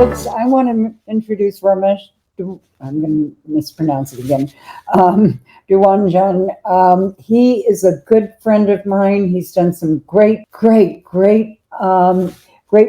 folks, I want to introduce Ramesh. I'm going to mispronounce it again. Dewanjan. He is a good friend of mine. He's done some great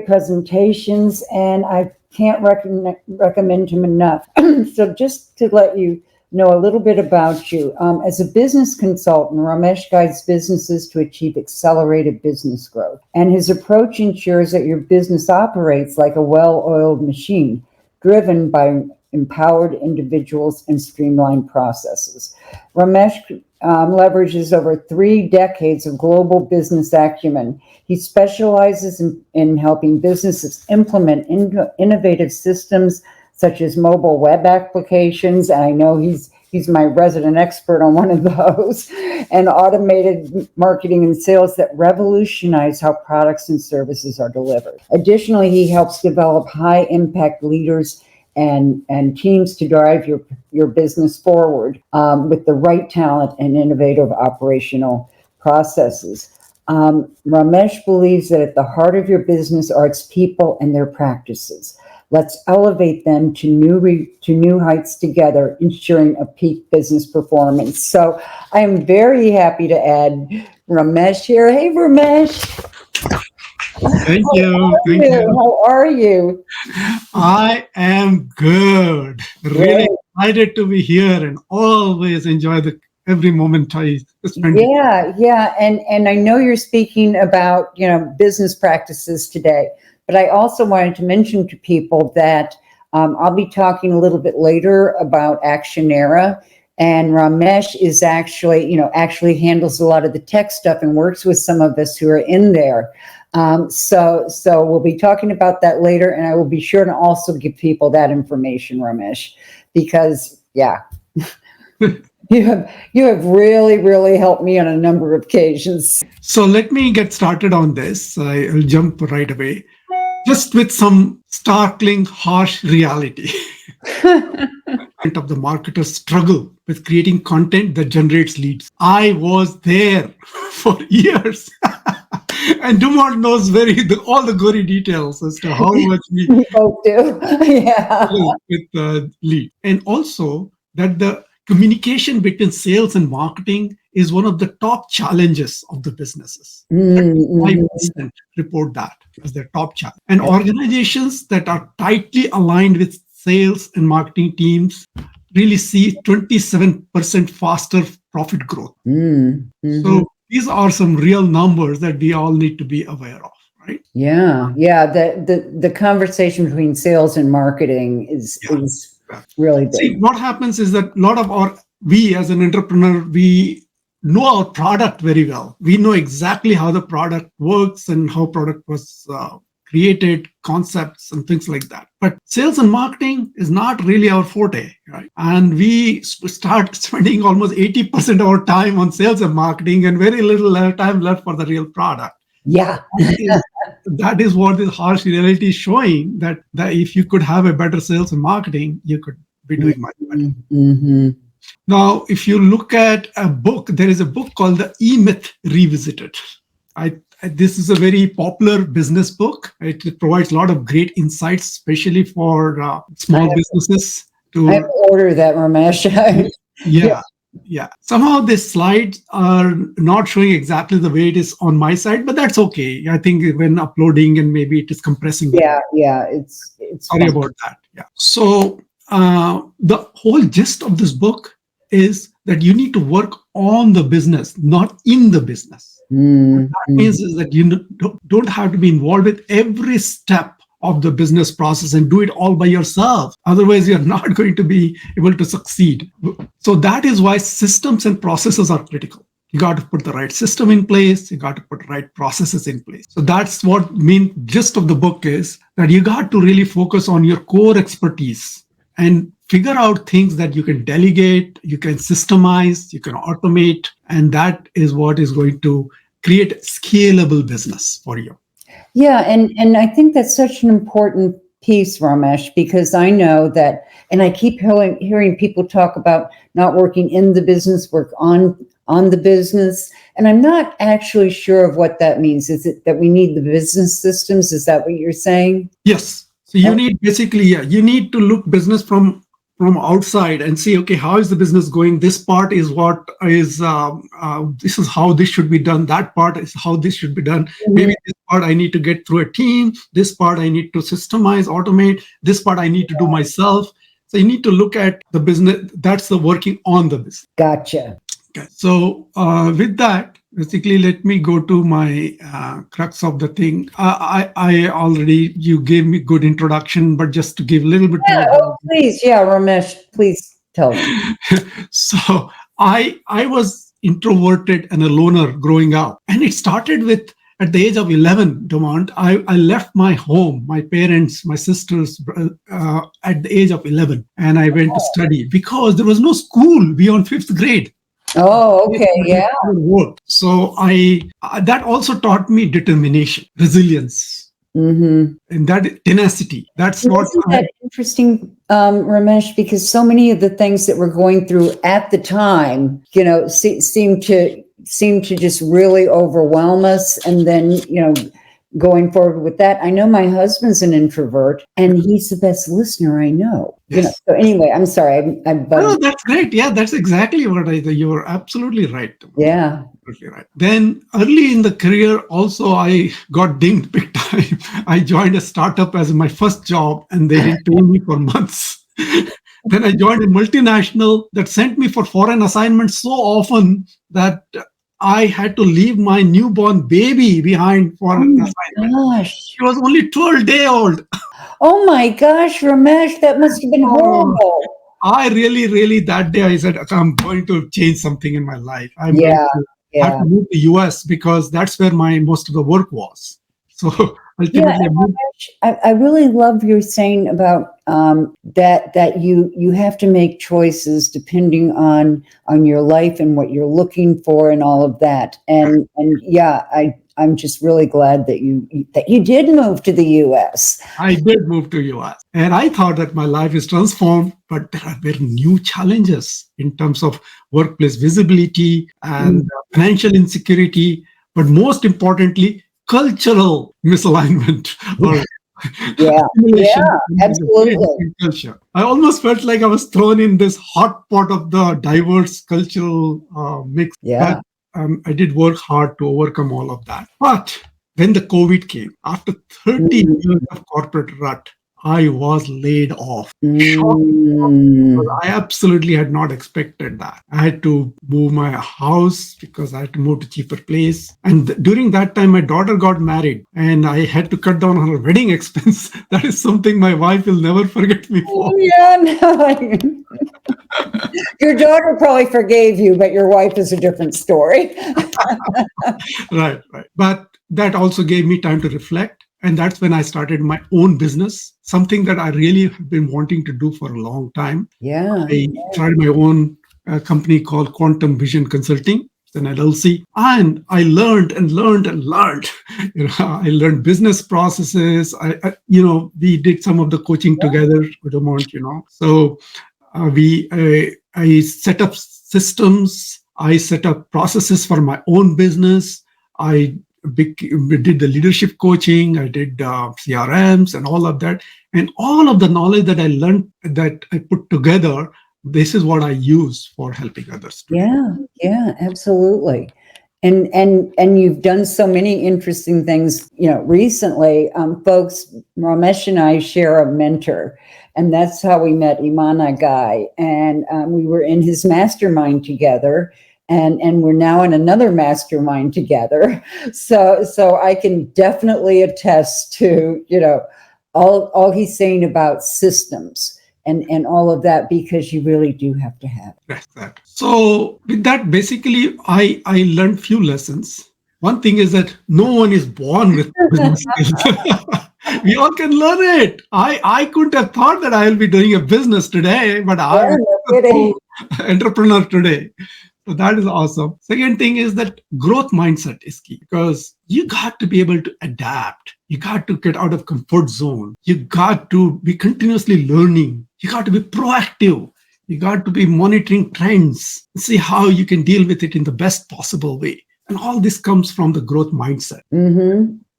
presentations, and I can't recommend him enough. So just to let you know a little bit about you. As a business consultant, Ramesh guides businesses to achieve accelerated business growth. And his approach ensures that your business operates like a well-oiled machine, driven by empowered individuals and streamlined processes. Ramesh leverages over 3 decades of global business acumen. He specializes in helping businesses implement innovative systems such as mobile web applications, and I know he's my resident expert on one of those, and automated marketing and sales that revolutionize how products and services are delivered. Additionally, he helps develop high-impact leaders and teams to drive your business forward with the right talent and innovative operational processes. Ramesh believes that at the heart of your business are its people and their practices. Let's elevate them to new heights together, ensuring a peak business performance. So I am very happy to add Ramesh here. Hey, Ramesh. Thank you. How are you? I am good. Really excited to be here and always enjoy every moment I spend. Yeah. And I know you're speaking about, business practices today, but I also wanted to mention to people that I'll be talking a little bit later about Actionera, and Ramesh is actually handles a lot of the tech stuff and works with some of us who are in there. So we'll be talking about that later, and I will be sure to also give people that information, Ramesh, because you have really helped me on a number of occasions. So let me get started on this. I'll jump right away, just with some startling, harsh reality. Of the marketers struggle with creating content that generates leads. I was there for years. And Dumont knows all the gory details as to how much we both do. with the lead. And also that the communication between sales and marketing is one of the top challenges of the businesses. 5% report that as their top challenge. And organizations that are tightly aligned with sales and marketing teams really see 27% faster profit growth. So these are some real numbers that we all need to be aware of, right? Yeah. The conversation between sales and marketing is really big. See, what happens is that a lot of we as an entrepreneur, we know our product very well. We know exactly how the product works and how product was created, concepts and things like that. But sales and marketing is not really our forte, right? And we start spending almost 80% of our time on sales and marketing and very little time left for the real product. Yeah. That is what the harsh reality is showing, that if you could have a better sales and marketing, you could be doing much better. Now, if you look at a book, there is a book called The E-Myth Revisited. This is a very popular business book. It provides a lot of great insights, especially for small businesses. I order that, Ramesh. Yeah. Somehow the slides are not showing exactly the way it is on my side, but that's okay. I think when uploading and maybe it is compressing. It's sorry about that. Yeah. So the whole gist of this book is that you need to work on the business, not in the business. What that means is that you don't have to be involved with every step of the business process and do it all by yourself. Otherwise, you're not going to be able to succeed. So that is why systems and processes are critical. You got to put the right system in place. You got to put the right processes in place. So that's what gist of the book is, that you got to really focus on your core expertise and figure out things that you can delegate, you can systemize, you can automate, and that is what is going to create scalable business for you. Yeah, and I think that's such an important piece, Ramesh, because I know that, and I keep hearing people talk about not working in the business, work on the business, and I'm not actually sure of what that means. Is it that we need the business systems? Is that what you're saying? Yes. So you need basically, you need to look business from outside and see, okay, how is the business going? This part is what is, this is how this should be done. That part is how this should be done. Maybe this part I need to get through a team. This part I need to systemize, automate. This part I need to do myself. So you need to look at the business. That's the working on the business. Gotcha. Okay. So with that, basically, let me go to my crux of the thing. I already, you gave me good introduction, but just to give a little bit more. Please. Yeah, Ramesh, please tell me. So I was introverted and a loner growing up. And it started with, at the age of 11, Dumont, I left my home, my parents, my sisters, at the age of 11. And I went to study because there was no school beyond 5th grade. Oh, okay. Yeah. So that also taught me determination, resilience, and that tenacity. That's what. Isn't that interesting, Ramesh? Because so many of the things that we're going through at the time, seem to just really overwhelm us, and then going forward with that. I know my husband's an introvert, and he's the best listener I know. Yes. So anyway, I'm sorry. No, that's great. Yeah, that's exactly what you're absolutely right. Yeah. Absolutely right. Then early in the career, also, I got dinged big time. I joined a startup as my first job, and they didn't pay me for months. Then I joined a multinational that sent me for foreign assignments so often that I had to leave my newborn baby behind for an assignment. Gosh. She was only 12 days old. Oh my gosh, Ramesh, that must have been horrible. I really, that day I said, I'm going to change something in my life. I'm going to have to move to US because that's where most of the work was. So ultimately, I really love your saying about that you have to make choices depending on your life and what you're looking for and all of that. And yeah, I'm just really glad that you did move to the US. I did move to US, and I thought that my life is transformed, but there are very new challenges in terms of workplace visibility and financial insecurity, but most importantly, cultural misalignment or absolutely. Culture. I almost felt like I was thrown in this hot pot of the diverse cultural mix. Yeah. I did work hard to overcome all of that. But when the COVID came, after 30 years of corporate rut, I was laid off. I absolutely had not expected that. I had to move my house because I had to move to cheaper place. And during that time, my daughter got married and I had to cut down on her wedding expense. That is something my wife will never forget me for. Your daughter probably forgave you, but your wife is a different story. Right. But that also gave me time to reflect. And that's when I started my own business, something that I really have been wanting to do for a long time. I started my own company called Quantum Vision Consulting. It's an LLC. And I learned. I learned business processes. We did some of the coaching together, So I set up systems. I set up processes for my own business. We did the leadership coaching, I did CRMs and all of that. And all of the knowledge that I learned, that I put together, this is what I use for helping others. Yeah, absolutely. And you've done so many interesting things, recently. Folks, Ramesh and I share a mentor, and that's how we met Imana Guy. And we were in his mastermind together. And we're now in another mastermind together. So I can definitely attest to, all he's saying about systems and all of that, because you really do have to have it. Right. So with that, basically, I learned few lessons. One thing is that no one is born with business skills. We all can learn it. I couldn't have thought that I will be doing a business today, but I'm an entrepreneur today. So that is awesome. Second thing is that growth mindset is key, because you got to be able to adapt. You got to get out of comfort zone. You got to be continuously learning. You got to be proactive. You got to be monitoring trends, see how you can deal with it in the best possible way. And all this comes from the growth mindset.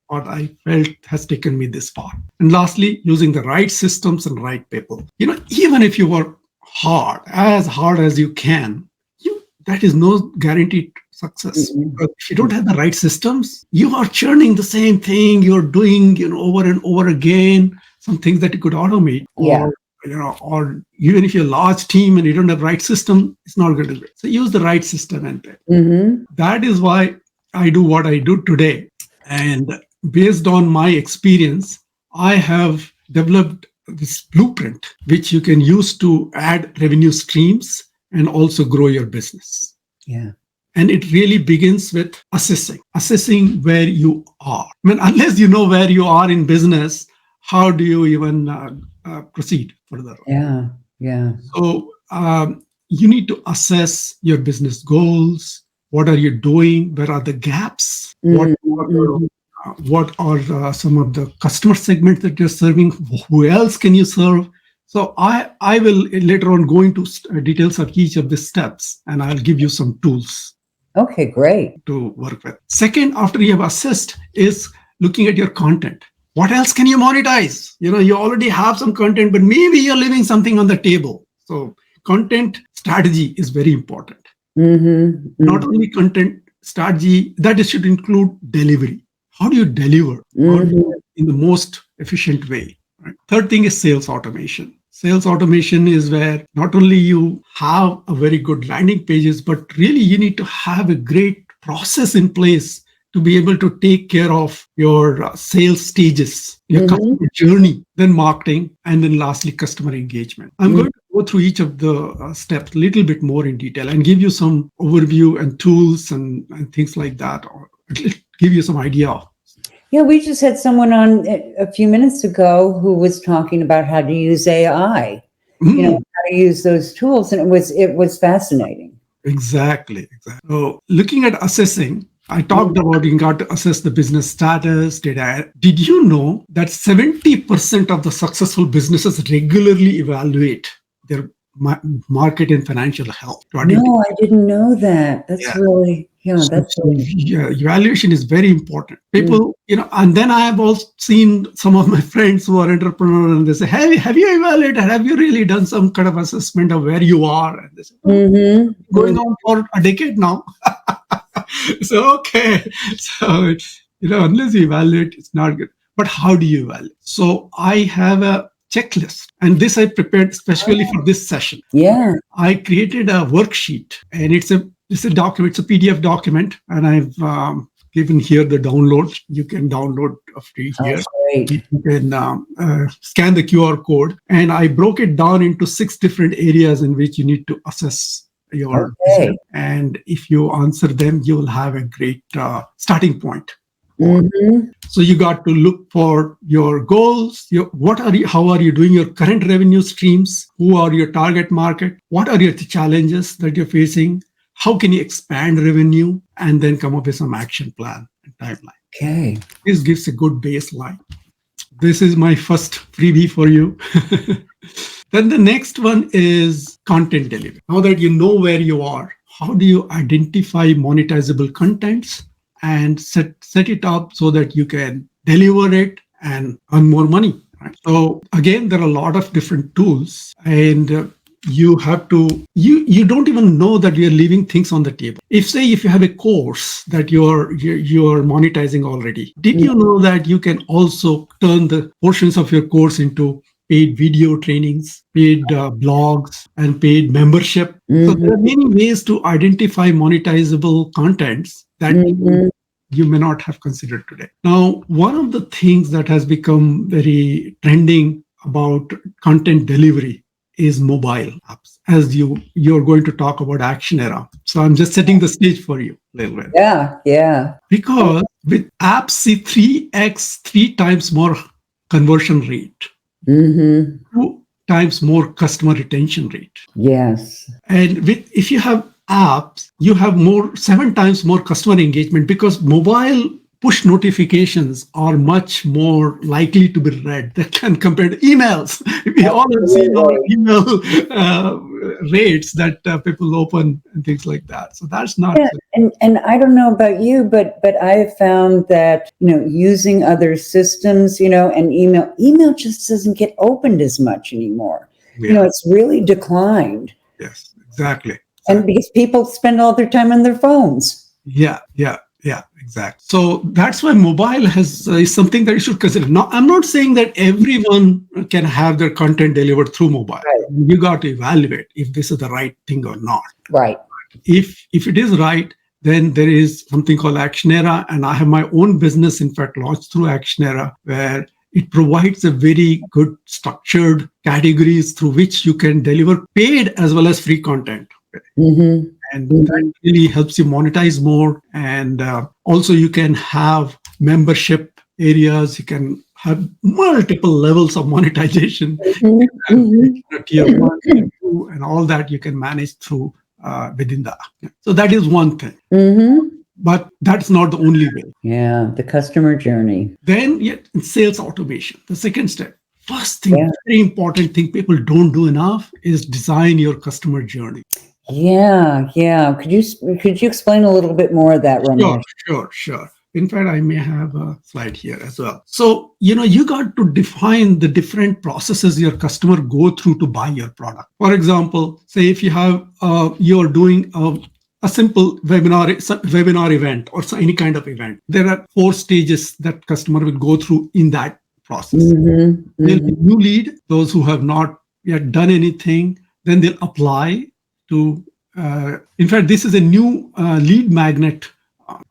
what I felt has taken me this far. And lastly, using the right systems and right people. Even if you work hard as you can, that is no guaranteed success. Because if you don't have the right systems, you are churning the same thing. You're doing, over and over again, some things that you could automate. Yeah. Or even if you're a large team and you don't have the right system, it's not going to be. So use the right system. And that is why I do what I do today. And based on my experience, I have developed this blueprint, which you can use to add revenue streams and also grow your business. Yeah. And it really begins with assessing where you are. I mean, unless you know where you are in business, how do you even proceed further? Yeah. Yeah. So you need to assess your business goals. What are you doing? Where are the gaps? What are some of the customer segments that you're serving? Who else can you serve? So I will later on go into details of each of the steps, and I'll give you some tools. Okay, great. To work with. Second, after you have assessed, is looking at your content. What else can you monetize? You already have some content, but maybe you're leaving something on the table. So content strategy is very important. Not only content strategy, that should include delivery. How do you deliver? How do you in the most efficient way? Right? Third thing is sales automation. Sales automation is where not only you have a very good landing pages, but really you need to have a great process in place to be able to take care of your sales stages, your customer journey, then marketing, and then lastly, customer engagement. I'm going to go through each of the steps a little bit more in detail and give you some overview and tools and things like that, or at least give you some idea. Yeah, we just had someone on a few minutes ago who was talking about how to use AI, how to use those tools, and it was fascinating. Exactly. So looking at assessing, I talked about you got to assess the business status. Did you know that 70% of the successful businesses regularly evaluate their market and financial health? No, I didn't know that. That's really, evaluation is very important. People, and then I have also seen some of my friends who are entrepreneurs and they say, hey, have you evaluated? Have you really done some kind of assessment of where you are? And they say, going on for a decade now. So, okay. So, unless you evaluate, it's not good. But how do you evaluate? So I have a checklist, and this I prepared especially for this session. Yeah. I created a worksheet, and it's a document, it's a PDF document, and I've given here the download. You can download free here. Great. You can scan the QR code, and I broke it down into 6 different areas in which you need to assess your business. And if you answer them, you will have a great starting point. So you got to look for your goals. How are you doing your current revenue streams? Who are your target market? What are your challenges that you're facing? How can you expand revenue? And then come up with some action plan and timeline. Okay. This gives a good baseline. This is my first freebie for you. Then the next one is content delivery. Now that you know where you are, how do you identify monetizable contents and set it up so that you can deliver it and earn more money? Right? So again, there are a lot of different tools, and you have to, you don't even know that you're leaving things on the table. If you have a course that you're monetizing already, did you know that you can also turn the portions of your course into paid video trainings, paid blogs, and paid membership? So there are many ways to identify monetizable contents that you may not have considered today. Now, one of the things that has become very trending about content delivery is mobile apps. As you're going to talk about Action Era. So I'm just setting the stage for you a little bit. Yeah. Because with apps, see 3 times more conversion rate. 2 times more customer retention rate. Yes. And if you have apps, you have 7 times more customer engagement, because mobile push notifications are much more likely to be read than compared to emails. We all have seen our email rates that people open and things like that. So that's not. Yeah, and I don't know about you, but I have found that, using other systems, and email just doesn't get opened as much anymore. Yeah. It's really declined. Yes, exactly. And because people spend all their time on their phones. Yeah, exactly. So that's why mobile is something that you should consider. Now, I'm not saying that everyone can have their content delivered through mobile. Right. You got to evaluate if this is the right thing or not. Right. If it is right, then there is something called Actionera, and I have my own business, in fact, launched through Actionera, where it provides a very good structured categories through which you can deliver paid as well as free content. Mm-hmm. And that really helps you monetize more. And also you can have membership areas. You can have multiple levels of monetization. Tier 1, tier 2, and all that you can manage through within the app. So that is one thing. Mm-hmm. But that's not the only way. Yeah, the customer journey. Then sales automation, the second step. First thing, very important thing people don't do enough is design your customer journey. Yeah. Could you explain a little bit more of that, Ramesh? Sure. In fact, I may have a slide here as well. So, you got to define the different processes your customer go through to buy your product. For example, say if you have, you're doing a simple webinar event or any kind of event, there are 4 stages that customer will go through in that process. There'll be new lead, those who have not yet done anything, then they'll apply to, in fact, this is a new lead magnet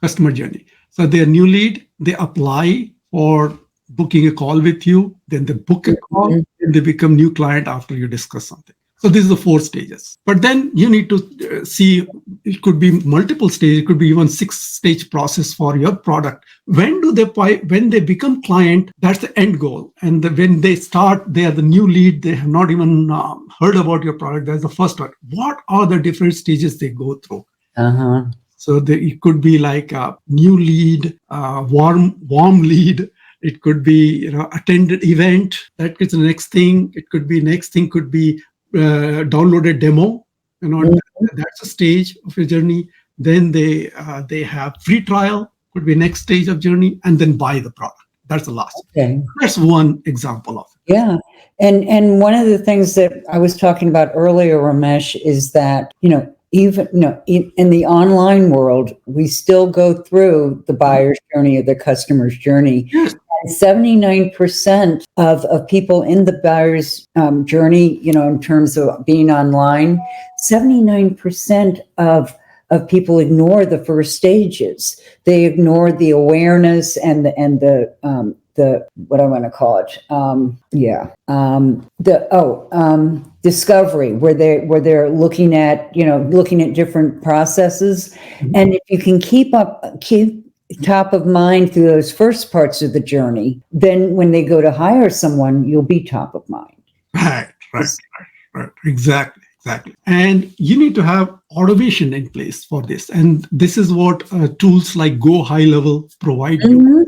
customer journey. So they're new lead, they apply for booking a call with you, then they book a call, and they become new client after you discuss something. So this is the 4 stages. But then you need to see, it could be multiple stages, it could be even 6-stage process for your product. When do they buy? When they become client, that's the end goal. And when they start, they are the new lead, they have not even heard about your product. That's the first one. What are the different stages they go through? So it could be like a new lead, warm lead. It could be attended event. That is the next thing. It could be next thing could be downloaded demo. That's a stage of your journey. Then they have free trial. Could be next stage of journey, and then buy the product. That's the last. Okay. That's one example of it. Yeah. And one of the things that I was talking about earlier, Ramesh, is that, even in the online world, we still go through the buyer's journey or the customer's journey. Yes. 79% of people in the buyer's journey, in terms of being online, 79% of people ignore the first stages. They ignore the awareness and the what I want to call it, discovery, where they're looking at different processes, and if you can keep top of mind through those first parts of the journey, then when they go to hire someone, you'll be top of mind. Right. Exactly. And you need to have automation in place for this. And this is what tools like Go High Level provide you.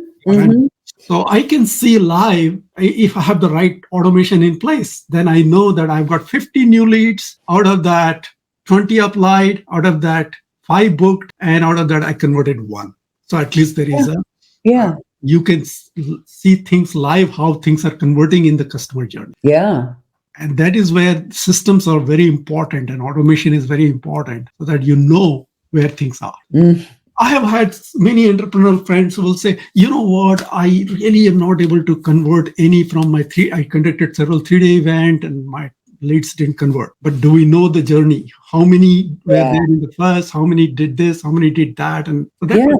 So I can see live, if I have the right automation in place, then I know that I've got 50 new leads. Out of that, 20 applied. Out of that, 5 booked. And out of that, I converted 1. So at least there is you can see things live, how things are converting in the customer journey. Yeah. And that is where systems are very important and automation is very important, so that you know where things are. I have had many entrepreneurial friends who will say, you know what, I really am not able to convert any from my I conducted several 3-day event and my leads didn't convert. But do we know the journey? How many were there in the first? How many did this? How many did that? And so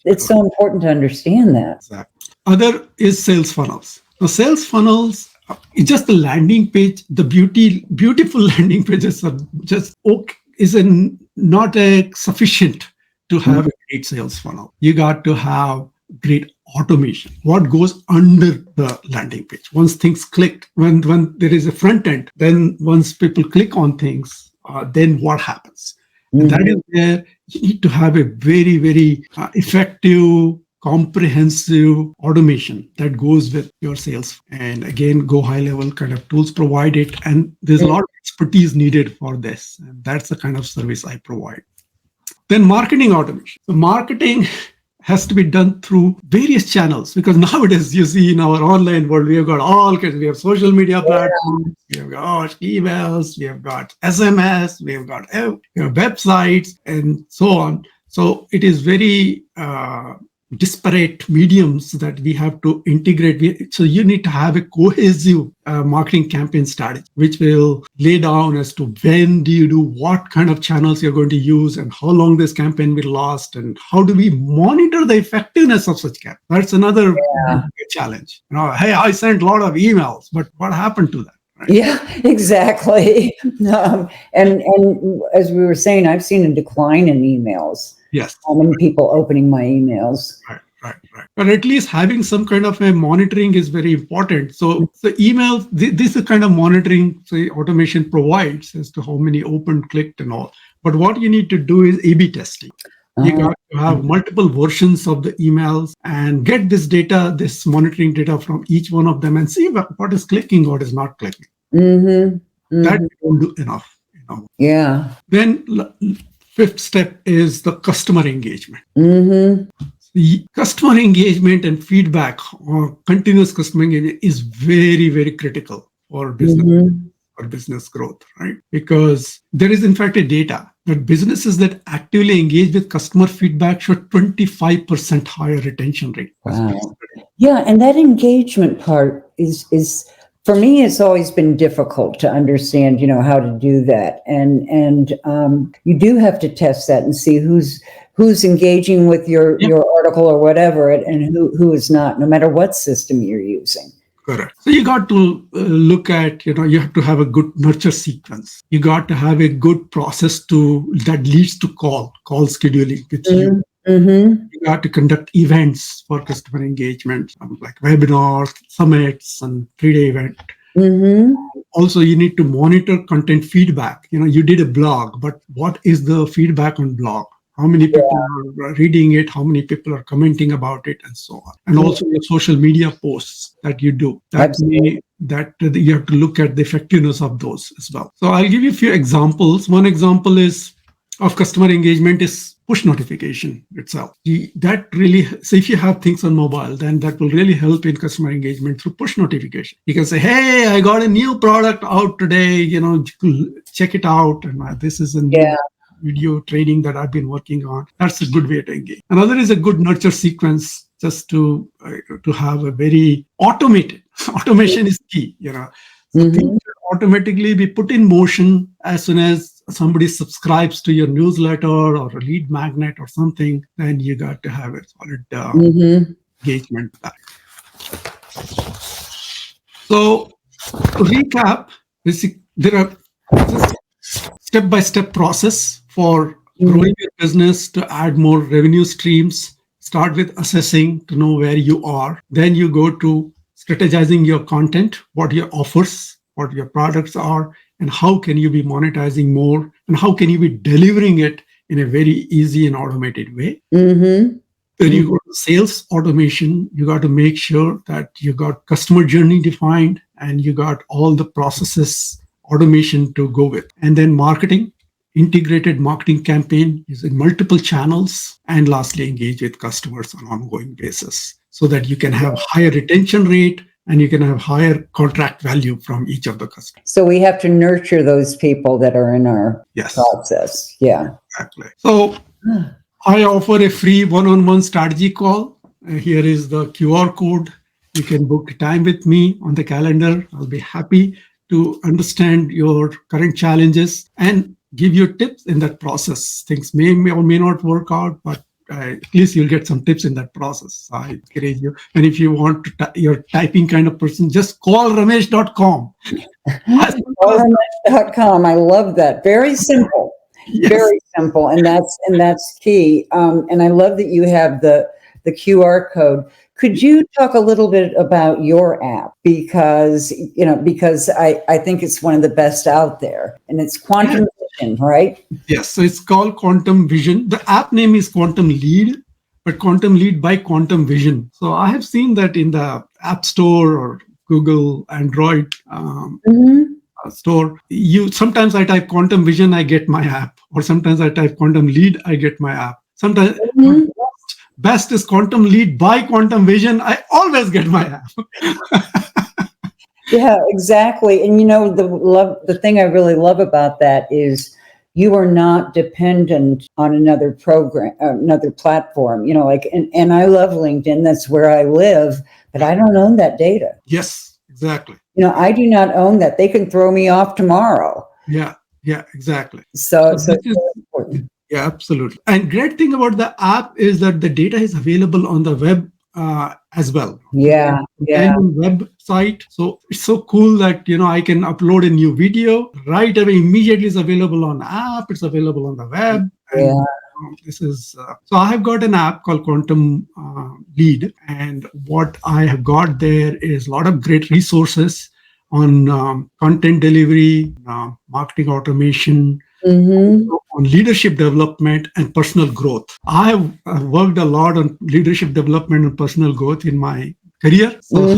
it's so important to understand that. Exactly. Other is sales funnels. Now, sales funnels, it's just the landing page. The beautiful landing pages are just not sufficient to have a great sales funnel. You got to have great automation. What goes under the landing page? Once things clicked, when there is a front end, then once people click on things, then what happens? And that is where you need to have a very, very effective comprehensive automation that goes with your sales. And again, go high level kind of tools provide it. And there's a lot of expertise needed for this. And that's the kind of service I provide. Then marketing automation. So marketing has to be done through various channels, because nowadays you see in our online world, we have got all kinds. We have social media platforms, we have got emails, we have got SMS, we have got websites, and so on. So it is very disparate mediums that we have to integrate. So you need to have a cohesive marketing campaign strategy, which will lay down as to when do you do what kind of channels you're going to use and how long this campaign will last and how do we monitor the effectiveness of such campaign. That's another challenge. Hey, I sent a lot of emails, but what happened to that? Right? Yeah, exactly. And as we were saying, I've seen a decline in emails. Yes. How many people opening my emails? Right. But at least having some kind of a monitoring is very important. So the emails, this is kind of monitoring, say, automation provides as to how many opened, clicked, and all. But what you need to do is A/B testing. You got to have multiple versions of the emails and get this data, this monitoring data from each one of them and see what is clicking, what is not clicking. That you don't do enough. Yeah. Then fifth step is the customer engagement. The customer engagement and feedback or continuous customer engagement is very, very critical for business. Or business growth, right? Because there is in fact a data that businesses that actively engage with customer feedback show 25% higher retention rate. Wow. Yeah, and that engagement part is for me, it's always been difficult to understand, how to do that. And you do have to test that and see who's engaging with your article or whatever, and who is not, no matter what system you're using. Correct. So you got to look at, you have to have a good nurture sequence. You got to have a good process that leads to call scheduling with you. You got to conduct events for customer engagement, like webinars, summits, and 3-day event. Also, you need to monitor content feedback. You did a blog, but what is the feedback on blog? How many people are reading it? How many people are commenting about it, and so on. And also your social media posts that you do. That you have to look at the effectiveness of those as well. So I'll give you a few examples. One example of customer engagement is push notification itself. That really, so if you have things on mobile, then that will really help in customer engagement through push notification. You can say, hey, I got a new product out today, check it out. And this is a new video training that I've been working on. That's a good way to engage. Another is a good nurture sequence, just to have a very automated. Automation is key, So things should automatically be put in motion as soon as somebody subscribes to your newsletter or a lead magnet or something. Then you got to have a solid engagement back. So to recap, there are step-by-step process for growing your business to add more revenue streams. Start with assessing to know where you are. Then you go to strategizing your content, what your offers, what your products are, and how can you be monetizing more, and how can you be delivering it in a very easy and automated way. Then you go to sales automation. You got to make sure that you got customer journey defined and you got all the processes automation to go with. And then marketing, integrated marketing campaign using multiple channels. And lastly, engage with customers on an ongoing basis so that you can have higher retention rate and you can have higher contract value from each of the customers. So we have to nurture those people that are in our process. Yeah. Exactly. So I offer a free one-on-one strategy call. Here is the QR code. You can book time with me on the calendar. I'll be happy to understand your current challenges and give you tips in that process. Things may or may not work out, but at least you'll get some tips in that process. I encourage you. And if you want to, you're typing kind of person, just call ramesh.com. Ramesh.com. I love that. Very simple. Yes. Very simple. And that's key. And I love that you have the QR code. Could you talk a little bit about your app? Because I think it's one of the best out there, and it's Quantum Vision, right? Yes. So it's called Quantum Vision. The app name is Quantum Lead, but quantum lead by quantum vision. So I have seen that in the App Store or Google Android store. Sometimes I type quantum vision, I get my app, or sometimes I type quantum lead, I get my app. Sometimes best is quantum lead by quantum vision, I always get my app. Yeah, exactly. And the thing I really love about that is you are not dependent on another program, another platform. And I love LinkedIn. That's where I live, but I don't own that data. Yes, exactly. I do not own that. They can throw me off tomorrow. Yeah, exactly. So it's important. Yeah, absolutely. And great thing about the app is that the data is available on the web as well. Yeah. Website. So it's so cool that I can upload a new video right away. Immediately is available on app. It's available on the web. Yeah. This is so I have got an app called Quantum Lead, and what I have got there is a lot of great resources on content delivery, marketing automation, on leadership development and personal growth. I have worked a lot on leadership development and personal growth in my career. So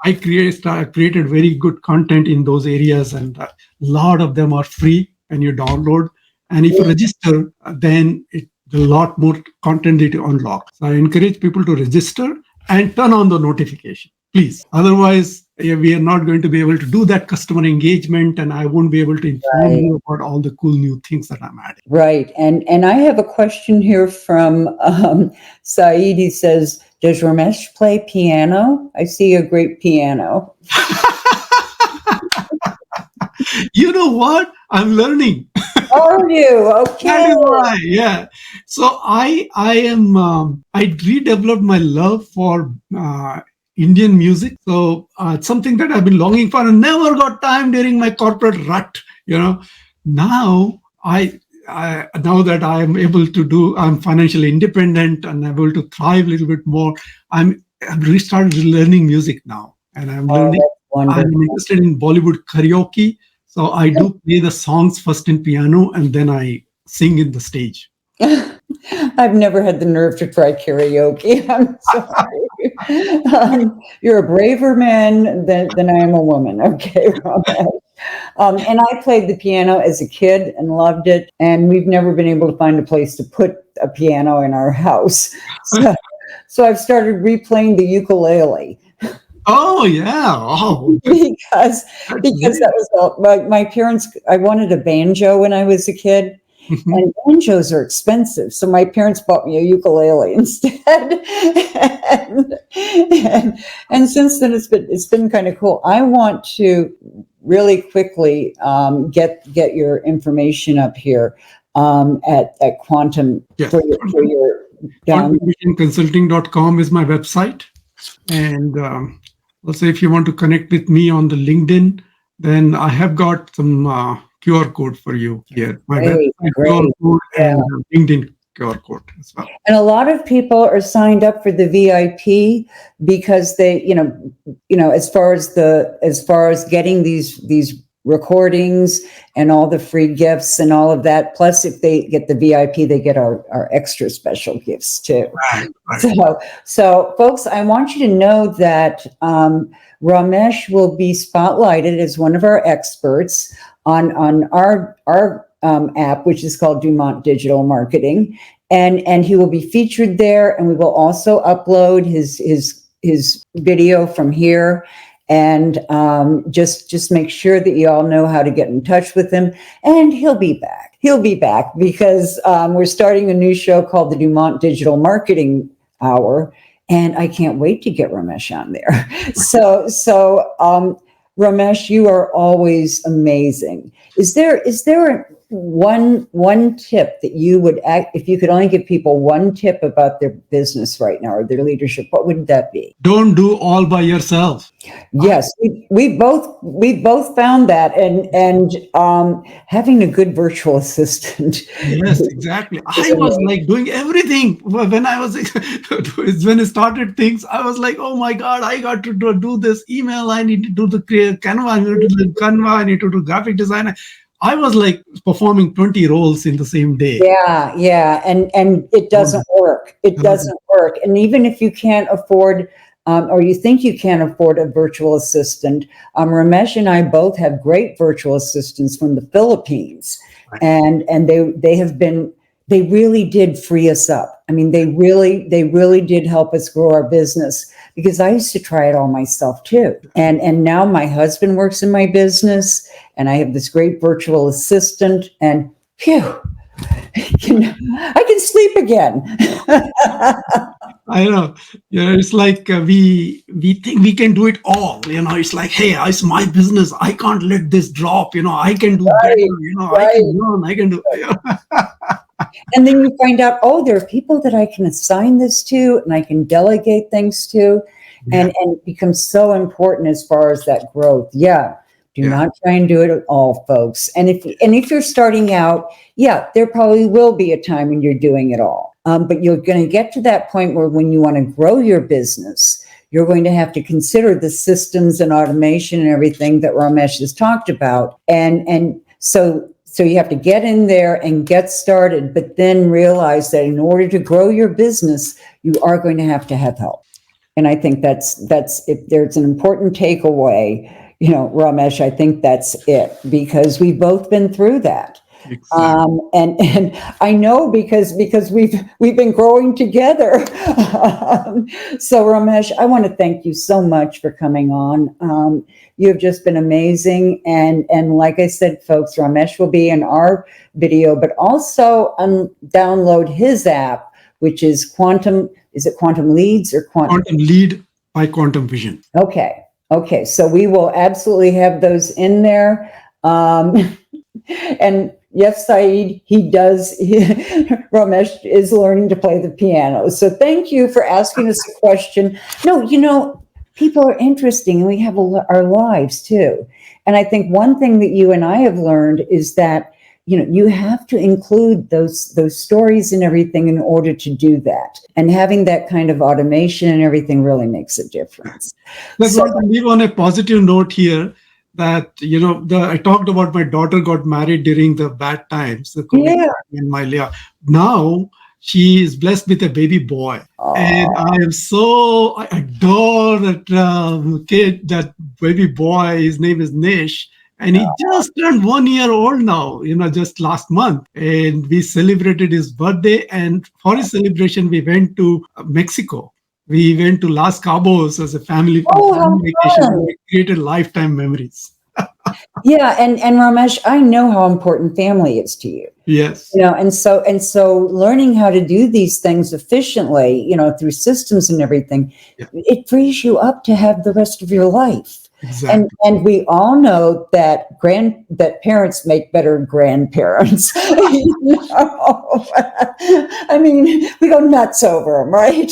I created very good content in those areas, and a lot of them are free and you download. And if you register, then there's a lot more content that you unlock. So I encourage people to register and turn on the notification, please. Otherwise, we are not going to be able to do that customer engagement, and I won't be able to inform you about all the cool new things that I'm adding. Right. And I have a question here from Saeed. He says, does Ramesh play piano? I see a great piano. You know what? I'm learning. Are you? Okay. That is right. Yeah. So I redeveloped my love for Indian music. So it's something that I've been longing for and never got time during my corporate rut. Now now that I am able to I'm financially independent and able to thrive a little bit more. I've restarted learning music now, and I'm learning. I'm interested in Bollywood karaoke. So I do play the songs first in piano and then I sing in the stage. I've never had the nerve to try karaoke. I'm sorry. You're a braver man than I am a woman. Okay, and I played the piano as a kid and loved it. And we've never been able to find a place to put a piano in our house. So I've started replaying the ukulele. Oh yeah! Oh, because that was all, my parents. I wanted a banjo when I was a kid, and banjos are expensive. So my parents bought me a ukulele instead, and since then it's been kind of cool. I want to really quickly get your information up here at Quantum for your quantumvisionconsulting.com is my website, and also, if you want to connect with me on the LinkedIn, then I have got some QR code for you here. My website QR code and LinkedIn QR code as well. And a lot of people are signed up for the VIP because they, as far as getting these recordings and all the free gifts and all of that. Plus, if they get the VIP, they get our extra special gifts too. Right. So folks, I want you to know that Ramesh will be spotlighted as one of our experts on our app, which is called Dumont Digital Marketing, and he will be featured there. And we will also upload his video from here. And just make sure that you all know how to get in touch with him. And he'll be back. Because we're starting a new show called the Dumont Digital Marketing Hour. And I can't wait to get Ramesh on there. So Ramesh, you are always amazing. Is there one tip that you would if you could only give people one tip about their business right now or their leadership, what would that be? Don't do all by yourself. Yes, we both found that, and having a good virtual assistant. Yes, exactly. I was like doing everything when I was when I started things. I was like, oh my God, I got to do this email. I need to do the Canva. I need to do Canva. I need to do graphic design. I was like performing 20 roles in the same day. Yeah. And it doesn't work. It doesn't work. And even if you can't afford, or you think you can't afford a virtual assistant, Ramesh and I both have great virtual assistants from the Philippines. Right. And they really did free us up. I mean, they really did help us grow our business, because I used to try it all myself too. And now my husband works in my business, and I have this great virtual assistant, and phew, I can sleep again. I know. It's like we think we can do it all. It's like, hey, it's my business. I can't let this drop. I can do better. I can learn. I can do. And then you find out, oh, there are people that I can assign this to, and I can delegate things to, and it becomes so important as far as that growth. Yeah. Do not try and do it at all, folks. And if you're starting out, there probably will be a time when you're doing it all. But you're going to get to that point where when you want to grow your business, you're going to have to consider the systems and automation and everything that Ramesh has talked about. And so you have to get in there and get started, but then realize that in order to grow your business, you are going to have help. And I think that's if there's an important takeaway, Ramesh, I think that's it, because we've both been through that. Exactly. And I know because we've been growing together. So Ramesh, I want to thank you so much for coming on. You have just been amazing. And like I said, folks, Ramesh will be in our video, but also download his app, which is Quantum. Is it Quantum Leads or Quantum Lead by Quantum Vision? Okay. So we will absolutely have those in there. And yes, Saeed, Ramesh is learning to play the piano. So thank you for asking us a question. No, people are interesting, and we have our lives too. And I think one thing that you and I have learned is that, you have to include those stories and everything in order to do that. And having that kind of automation and everything really makes a difference. Let's leave on a positive note here. That I talked about my daughter got married during the bad times, the COVID in my life. Now she is blessed with a baby boy, and I adore that kid, that baby boy. His name is Nish, and he just turned 1 year old now. Just last month, and we celebrated his birthday. And for his celebration, we went to Mexico. We went to Las Cabos as a family vacation. We created lifetime memories. And Ramesh, I know how important family is to you. Yes. And so learning how to do these things efficiently, through systems and everything, it frees you up to have the rest of your life. Exactly. And we all know that parents make better grandparents. I mean, we go nuts over them, right?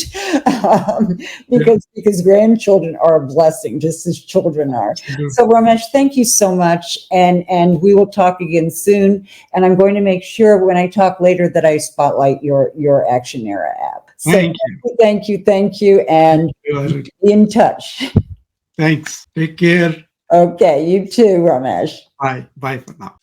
Because grandchildren are a blessing, just as children are. So Ramesh, thank you so much, and we will talk again soon. And I'm going to make sure when I talk later that I spotlight your Action Era app. So thank you, and be in touch. Thanks. Take care. Okay, you too, Ramesh. Bye for now.